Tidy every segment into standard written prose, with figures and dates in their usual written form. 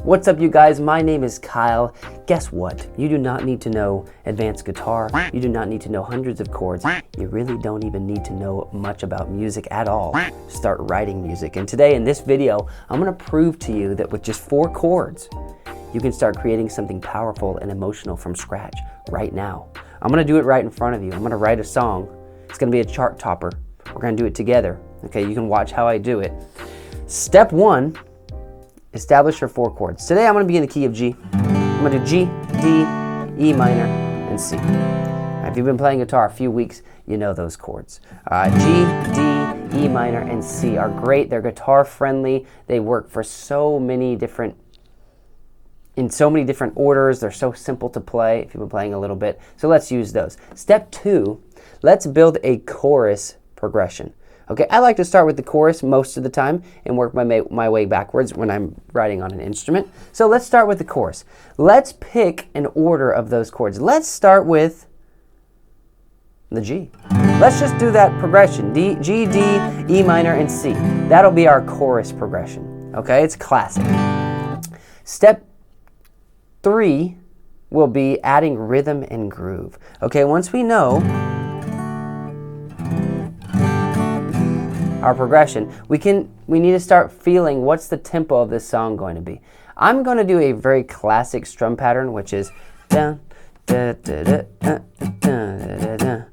What's up, you guys? My name is Kyle. Guess what? You do not need to know advanced guitar. You do not need to know hundreds of chords. You really don't even need to know much about music at all. Start writing music. And today in this video, I'm going to prove to you that with just 4 chords, you can start creating something powerful and emotional from scratch right now. I'm going to do it right in front of you. I'm going to write a song. It's going to be a chart topper. We're going to do it together. Okay, you can watch how I do it. Step 1. Establish your 4 chords. Today I'm going to be in the key of G. I'm going to do G, D, E minor, and C. Now, if you've been playing guitar a few weeks, you know those chords. G, D, E minor, and C are great. They're guitar friendly. They work for in so many different orders. They're so simple to play if you've been playing a little bit. So let's use those. Step 2, let's build a chorus progression. Okay, I like to start with the chorus most of the time and work my way backwards when I'm writing on an instrument. So let's start with the chorus. Let's pick an order of those chords. Let's start with the G. Let's just do that progression. G, D, E minor, and C. That'll be our chorus progression. Okay, it's classic. Step 3 will be adding rhythm and groove. Okay, once we know our progression, we need to start feeling what's the tempo of this song going to be. I'm going to do a very classic strum pattern, which is dun, da, da, da, dun, dun, da, dun,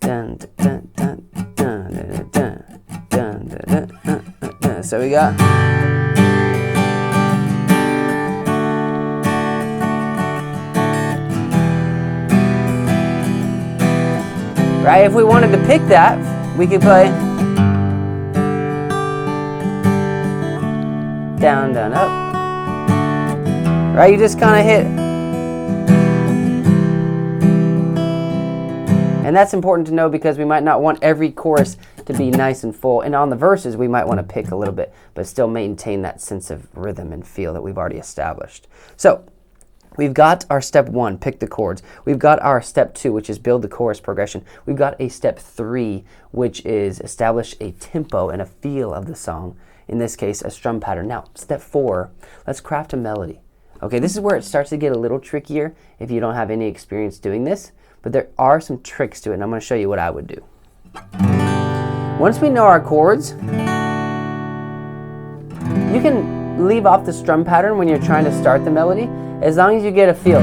dun, dun, dun, dun, dun, dun. So we got right. If we wanted to pick that, we could play down, down, up. Right, you just kind of hit. And that's important to know because we might not want every chorus to be nice and full. And on the verses, we might want to pick a little bit, but still maintain that sense of rhythm and feel that we've already established. So we've got our step 1, pick the chords. We've got our step 2, which is build the chorus progression. We've got a step 3, which is establish a tempo and a feel of the song. In this case, a strum pattern. Now, step 4, let's craft a melody. Okay, this is where it starts to get a little trickier if you don't have any experience doing this, but there are some tricks to it, and I'm going to show you what I would do. Once we know our chords, you can leave off the strum pattern when you're trying to start the melody, as long as you get a feel.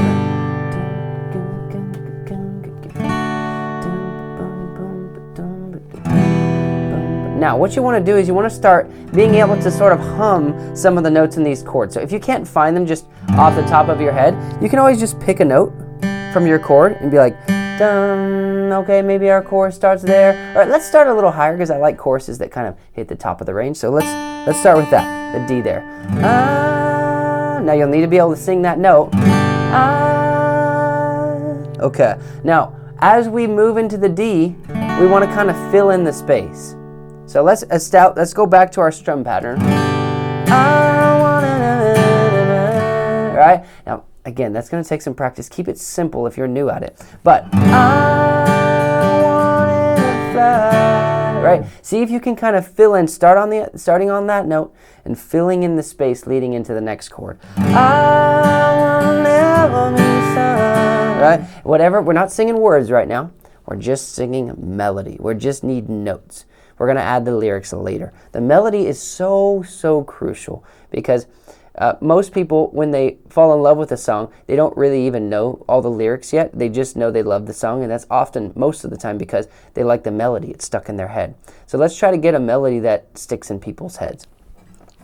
Now, what you want to do is you want to start being able to sort of hum some of the notes in these chords. So if you can't find them just off the top of your head, you can always just pick a note from your chord and be like, dum, okay, maybe our chorus starts there. All right, let's start a little higher because I like choruses that kind of hit the top of the range. So let's start with that, the D there. Now you'll need to be able to sing that note. Okay, now as we move into the D, we want to kind of fill in the space. So let's go back to our strum pattern. Right? Now, again, that's going to take some practice. Keep it simple if you're new at it. But I wanted to fly. Right? See if you can kind of fill in, starting on that note and filling in the space leading into the next chord. I will never be sad. Right? Whatever. We're not singing words right now. We're just singing melody. We just need notes. We're going to add the lyrics later. The melody is so crucial because most people, when they fall in love with a song, they don't really even know all the lyrics yet. They just know they love the song, and that's often, most of the time, because they like the melody. It's stuck in their head. So let's try to get a melody that sticks in people's heads.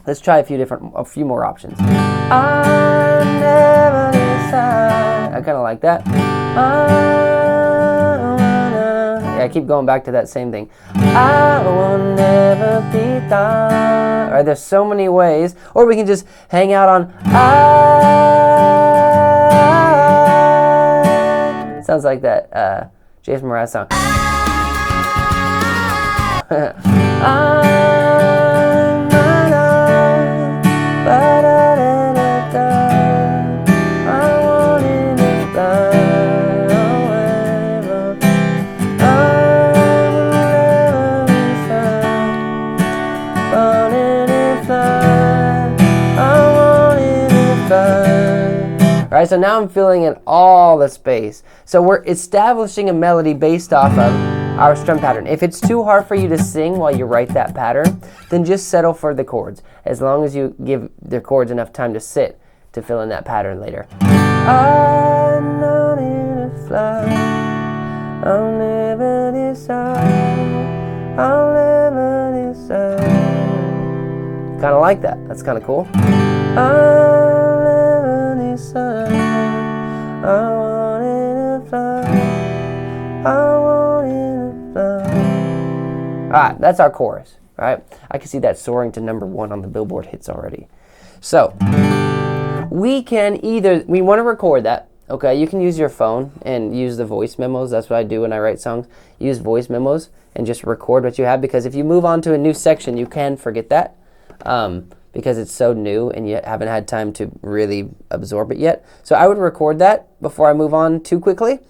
Let's try a few more options. I never decide. I kind of like that. I keep going back to that same thing. I will never be done. All right, there's so many ways. Or we can just hang out on I. Sounds like that Jason Mraz song. right, so now I'm filling in all the space. So we're establishing a melody based off of our strum pattern. If it's too hard for you to sing while you write that pattern, then just settle for the chords, as long as you give the chords enough time to sit to fill in that pattern later. I'm not in a fly, I'll never decide, I'll never decide. Kind of like that. That's kind of cool. I'll never decide, I wanted to fly, I wanted to fly. Alright, that's our chorus, right? I can see that soaring to #1 on the Billboard hits already. So, we can we want to record that, okay? You can use your phone and use the voice memos. That's what I do when I write songs. Use voice memos and just record what you have, because if you move on to a new section, you can forget that because it's so new and you haven't had time to really absorb it yet. So I would record that before I move on too quickly.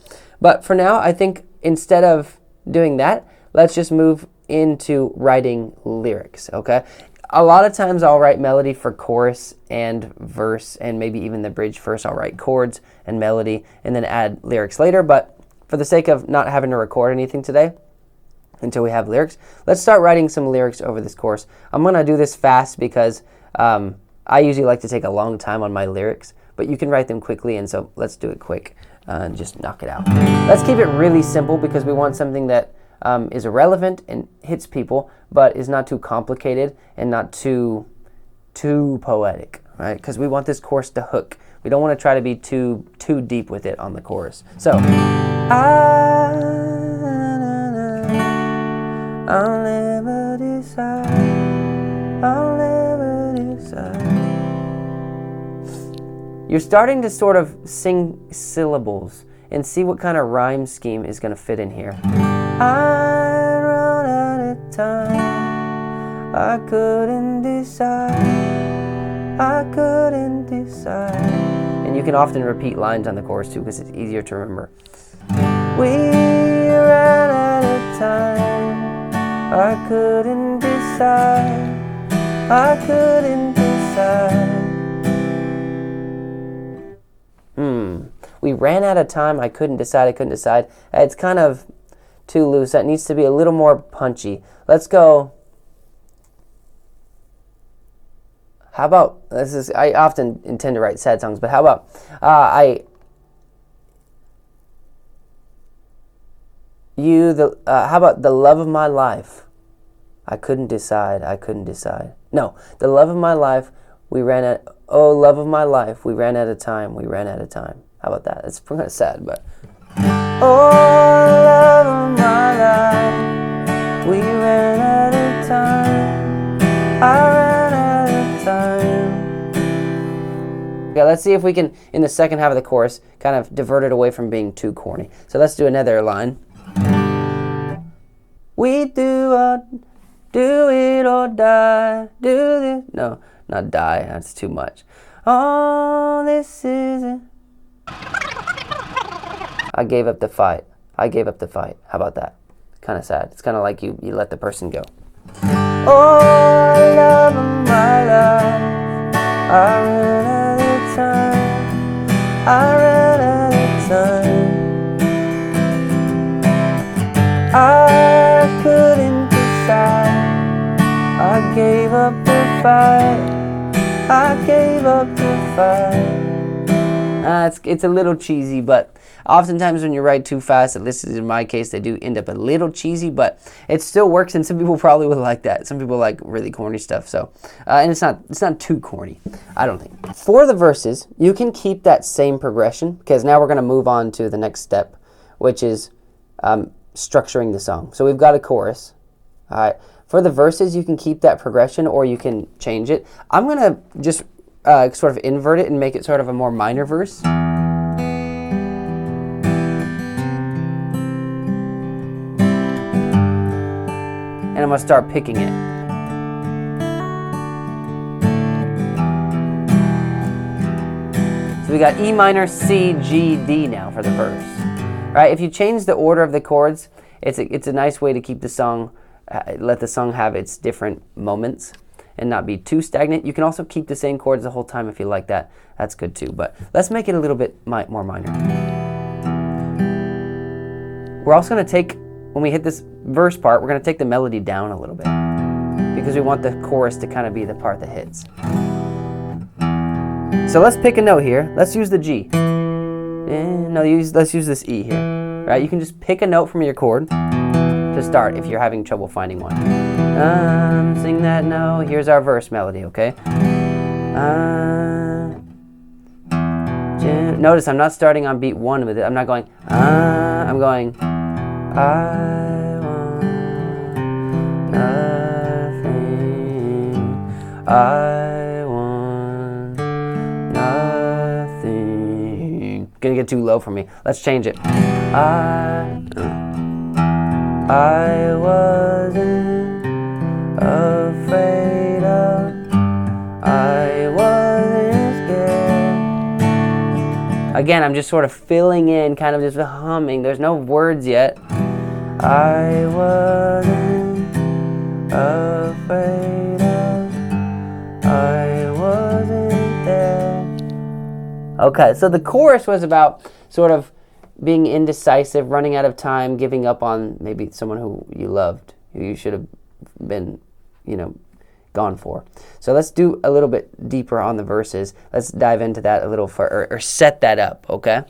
But for now, I think instead of doing that, let's just move into writing lyrics, okay? A lot of times I'll write melody for chorus and verse, and maybe even the bridge first. I'll write chords and melody and then add lyrics later. But for the sake of not having to record anything today until we have lyrics, let's start writing some lyrics over this course. I'm going to do this fast because I usually like to take a long time on my lyrics, but you can write them quickly, and so let's do it quick and just knock it out. Let's keep it really simple because we want something that is irrelevant and hits people, but is not too complicated and not too poetic, right? Because we want this chorus to hook. We don't want to try to be too deep with it on the chorus. So, I'll never decide, I'll never decide. You're starting to sort of sing syllables and see what kind of rhyme scheme is going to fit in here. I run out of time, I couldn't decide, I couldn't decide. And you can often repeat lines on the chorus too because it's easier to remember. We ran out of time, I couldn't decide, I couldn't decide. We ran out of time, I couldn't decide, I couldn't decide. It's kind of too loose. That needs to be a little more punchy. Let's go. How about, I often intend to write sad songs, but how about, how about the love of my life? I couldn't decide, I couldn't decide. No, the love of my life, oh, love of my life, we ran out of time, we ran out of time. How about that? It's kind of sad, but. Oh, love of my life, we ran out of time, I ran out of time. Okay, let's see if we can, in the second half of the chorus, kind of divert it away from being too corny. So let's do another line. We do it or die, do this. No, not die, that's too much. Oh, this isn't. I gave up the fight. I gave up the fight. How about that? Kind of sad. It's kind of like you let the person go. Oh, love of my life, I ran out of time, I ran out of time. I couldn't decide, I gave up the fight, I gave up the fight. It's a little cheesy, but oftentimes when you write too fast, at least in my case, they do end up a little cheesy, but it still works, and some people probably would like that. Some people like really corny stuff, so and it's not too corny, I don't think. For the verses, you can keep that same progression, because now we're going to move on to the next step, which is structuring the song. So we've got a chorus. All right. For the verses, you can keep that progression, or you can change it. I'm going to just sort of invert it and make it sort of a more minor verse. And I'm going to start picking it. So we got E minor, C, G, D now for the verse. Right? If you change the order of the chords, it's a nice way to keep the song, let the song have its different moments. and not be too stagnant. You can also keep the same chords the whole time if you like that. That's good too, but let's make it a little bit more minor. We're also going to take, when we hit this verse part, we're going to take the melody down a little bit because we want the chorus to kind of be the part that hits. So let's pick a note here. Let's use the G. Let's use this E here. Right? You can just pick a note from your chord to start if you're having trouble finding one. Sing that note. Here's our verse melody, okay? Notice I'm not starting on beat 1 with it. I'm not going, I'm going, I want nothing. I want nothing. Gonna get too low for me. Let's change it. I wasn't afraid of. I wasn't scared. Again, I'm just sort of filling in, kind of just humming. There's no words yet. I wasn't afraid of. I wasn't there. Okay, so the chorus was about sort of being indecisive, running out of time, giving up on maybe someone who you loved, who you should have been, gone for. So let's do a little bit deeper on the verses. Let's dive into that a little or set that up, okay?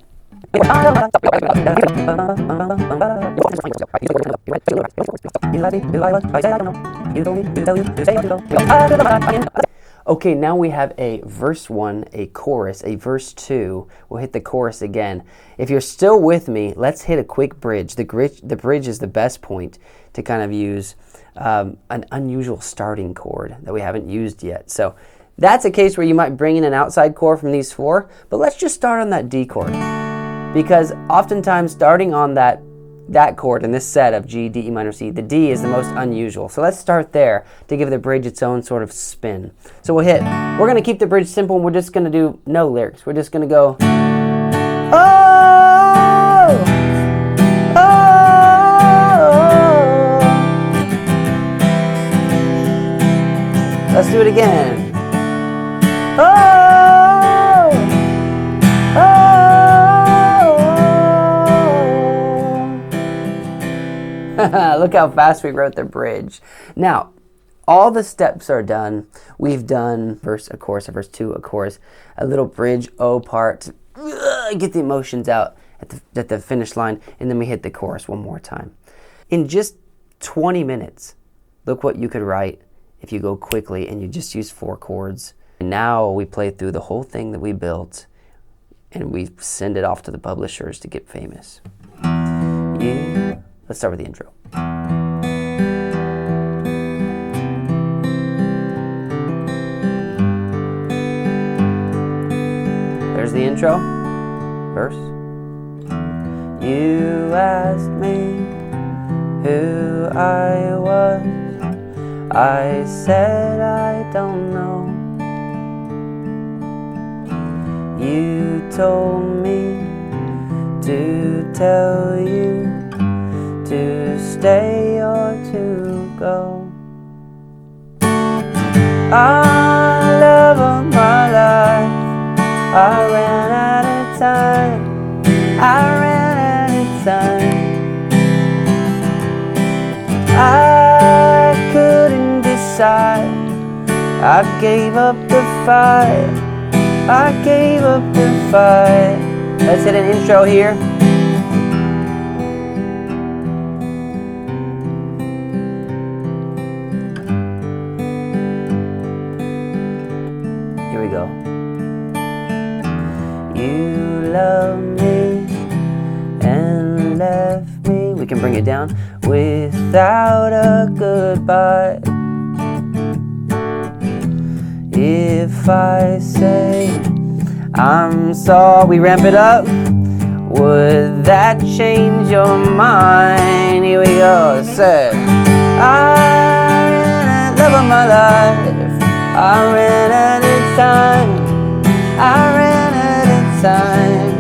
Okay, now we have a verse 1, a chorus, a verse 2. We'll hit the chorus again. If you're still with me, let's hit a quick bridge. The bridge is the best point to kind of use an unusual starting chord that we haven't used yet. So that's a case where you might bring in an outside chord from these 4, but let's just start on that D chord. Because oftentimes starting on that chord in this set of G, D, E minor, C, the D is the most unusual. So let's start there to give the bridge its own sort of spin. So we're going to keep the bridge simple, and we're just going to do no lyrics. We're just going to go, oh, oh. Let's do it again. Oh, oh. Look how fast we wrote the bridge. Now, all the steps are done. We've done verse, a chorus, a verse 2, a chorus, a little bridge, O part, get the emotions out at the finish line, and then we hit the chorus one more time. In just 20 minutes, look what you could write if you go quickly and you just use 4 chords. And now we play through the whole thing that we built, and we send it off to the publishers to get famous. Yeah. Let's start with the intro. There's the intro. Verse. You asked me who I was. I said I don't know. You told me to tell you to stay or to go. I love of my life. I ran out of time. I ran out of time. I couldn't decide. I gave up the fight. I gave up the fight. Let's hit an intro here. Here we go. You love me and left me. We can bring it down. Without a goodbye. If I say I'm sorry, we ramp it up. Would that change your mind? Here we go. Say, I ran out of love of my life. I ran out of time. I ran out of time.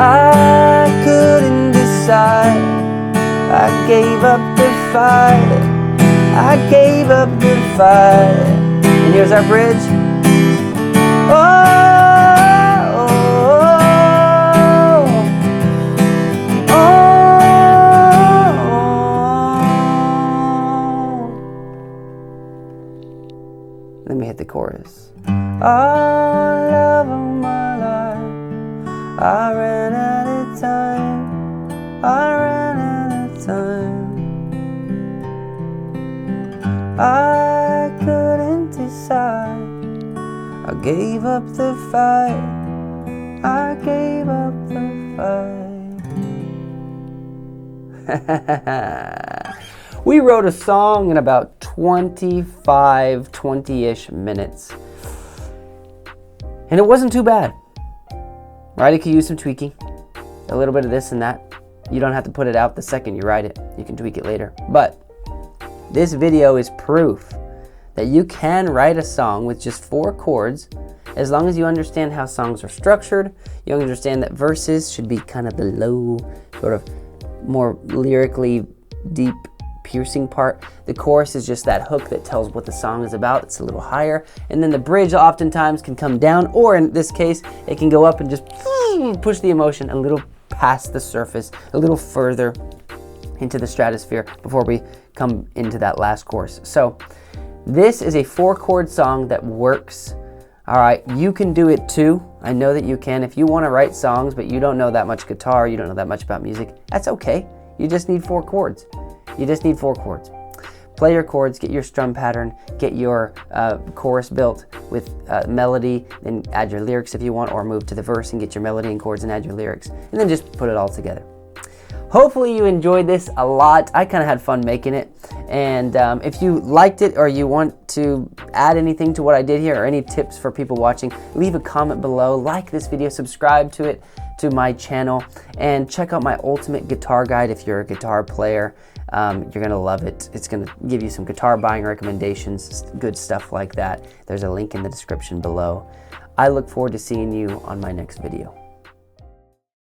I couldn't decide. I gave up the fight. I gave up the fight. And here's our bridge. Oh, oh, oh, oh. Let me hit the chorus. All love of my life, I ran out of time. I ran out of time. I couldn't decide. I gave up the fight. I gave up the fight. We wrote a song in about 20-ish minutes. And it wasn't too bad. Right? It could use some tweaking. A little bit of this and that. You don't have to put it out the second you write it. You can tweak it later. But this video is proof that you can write a song with just 4 chords as long as you understand how songs are structured. You understand that verses should be kind of below, sort of more lyrically deep, piercing part. The chorus is just that hook that tells what the song is about. It's a little higher. And then the bridge oftentimes can come down, or in this case, it can go up and just push the emotion a little past the surface, a little further into the stratosphere before we come into that last chorus. So this is a 4-chord song that works. All right, you can do it too. I know that you can. If you want to write songs but you don't know that much guitar, you don't know that much about music, that's okay. You just need 4 chords. You just need 4 chords. Play your chords, get your strum pattern, get your chorus built with melody, then add your lyrics if you want, or move to the verse and get your melody and chords and add your lyrics, and then just put it all together. Hopefully you enjoyed this a lot. I kind of had fun making it. And if you liked it or you want to add anything to what I did here or any tips for people watching, leave a comment below, like this video, subscribe to it, to my channel, and check out my ultimate guitar guide if you're a guitar player. You're going to love it. It's going to give you some guitar buying recommendations, good stuff like that. There's a link in the description below. I look forward to seeing you on my next video.